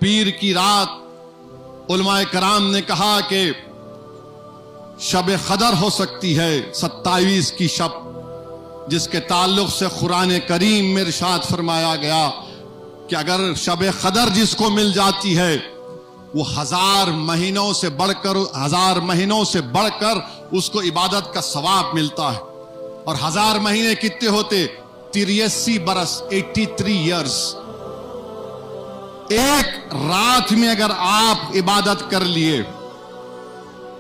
پیر کی رات علماء کرام نے کہا کہ شب قدر ہو سکتی ہے 27 کی شب، جس کے تعلق سے قرآن کریم میں ارشاد فرمایا گیا کہ اگر شب قدر جس کو مل جاتی ہے وہ 1000 مہینوں سے بڑھ کر اس کو عبادت کا ثواب ملتا ہے. اور 1000 مہینے کتنے ہوتے؟ 83 برس، 83 ایئرز. ایک رات میں اگر آپ عبادت کر لیے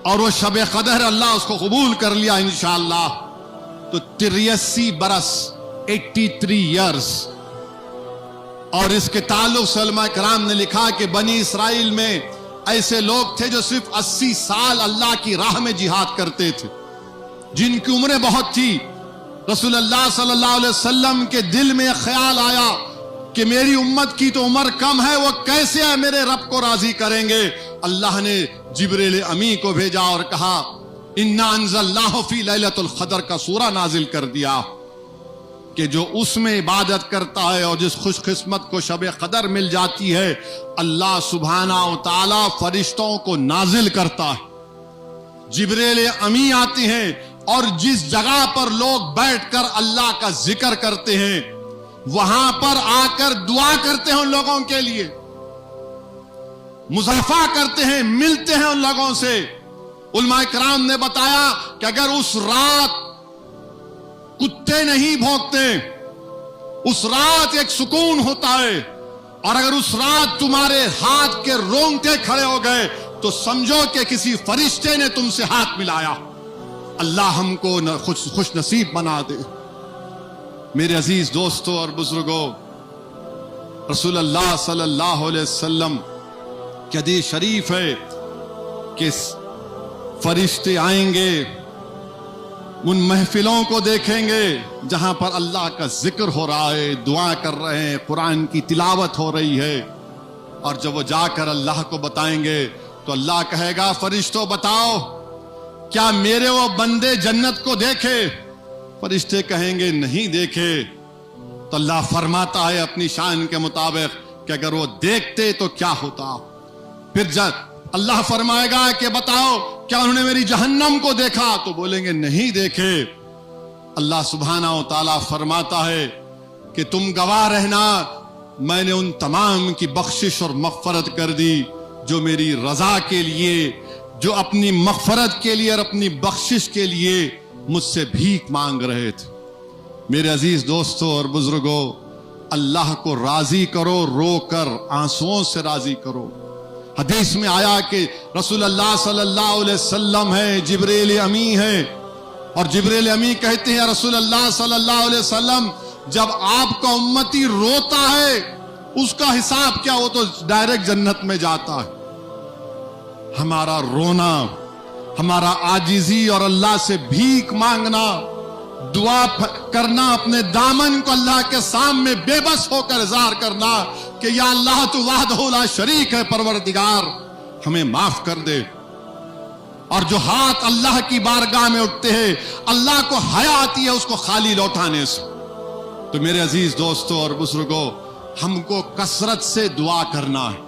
اور وہ شب قدر اللہ اس کو قبول کر لیا انشاءاللہ، تو 83 برس، 83 ایئرز. اور اس کے تعلق سے علماء کرام نے لکھا کہ بنی اسرائیل میں ایسے لوگ تھے جو صرف 80 سال اللہ کی راہ میں جہاد کرتے تھے، جن کی عمریں بہت تھی. رسول اللہ صلی اللہ علیہ وسلم کے دل میں خیال آیا کہ میری امت کی تو عمر کم ہے، وہ کیسے میرے رب کو راضی کریں گے؟ اللہ نے جبریل امی کو بھیجا اور کہا اِنَّا أَنزَلْنَاهُ فِي لَيْلَةُ الْقَدْرِ کا سورہ نازل کر دیا کہ جو اس میں عبادت کرتا ہے اور جس خوش قسمت کو شب قدر مل جاتی ہے، اللہ سبحانہ و تعالی فرشتوں کو نازل کرتا ہے. جبریل امی آتے ہیں اور جس جگہ پر لوگ بیٹھ کر اللہ کا ذکر کرتے ہیں وہاں پر آ کر دعا کرتے ہیں ان لوگوں کے لیے، مصافحہ کرتے ہیں، ملتے ہیں ان لوگوں سے. علماء کرام نے بتایا کہ اگر اس رات کتے نہیں بھونکتے، اس رات ایک سکون ہوتا ہے، اور اگر اس رات تمہارے ہاتھ کے رونگٹے کھڑے ہو گئے تو سمجھو کہ کسی فرشتے نے تم سے ہاتھ ملایا. اللہ ہم کو خوش نصیب بنا دے. میرے عزیز دوستوں اور بزرگوں، رسول اللہ صلی اللہ علیہ وسلم کی حدیث شریف ہے کہ فرشتے آئیں گے، ان محفلوں کو دیکھیں گے جہاں پر اللہ کا ذکر ہو رہا ہے، دعا کر رہے ہیں، قرآن کی تلاوت ہو رہی ہے. اور جب وہ جا کر اللہ کو بتائیں گے تو اللہ کہے گا فرشتوں بتاؤ کیا میرے وہ بندے جنت کو دیکھے؟ فرشتے کہیں گے نہیں دیکھے. تو اللہ فرماتا ہے اپنی شان کے مطابق کہ اگر وہ دیکھتے تو کیا ہوتا. پھر جب اللہ فرمائے گا کہ بتاؤ کیا انہوں نے میری جہنم کو دیکھا؟ تو بولیں گے نہیں دیکھے. اللہ سبحانہ و تعالیٰ فرماتا ہے کہ تم گواہ رہنا، میں نے ان تمام کی بخشش اور مغفرت کر دی جو میری رضا کے لیے، جو اپنی مغفرت کے لیے اور اپنی بخشش کے لیے مجھ سے بھیک مانگ رہے تھے. میرے عزیز دوستوں اور بزرگوں، اللہ کو راضی کرو، رو کر آنسوؤں سے راضی کرو. حدیث میں آیا کہ رسول اللہ صلی اللہ علیہ وسلم ہے، جبریل امی ہے، اور جبریل امی کہتے ہیں رسول اللہ صلی اللہ علیہ وسلم جب آپ کا امتی روتا ہے اس کا حساب کیا؟ وہ تو ڈائریکٹ جنت میں جاتا ہے. ہمارا رونا، ہمارا عاجزی اور اللہ سے بھیک مانگنا، دعا کرنا، اپنے دامن کو اللہ کے سامنے بے بس ہو کر اظہار کرنا کہ یا اللہ تو وحدہ لا شریک ہے، پروردگار ہمیں معاف کر دے. اور جو ہاتھ اللہ کی بارگاہ میں اٹھتے ہیں اللہ کو حیا آتی ہے اس کو خالی لوٹانے سے. تو میرے عزیز دوستوں اور بزرگوں، ہم کو کثرت سے دعا کرنا ہے.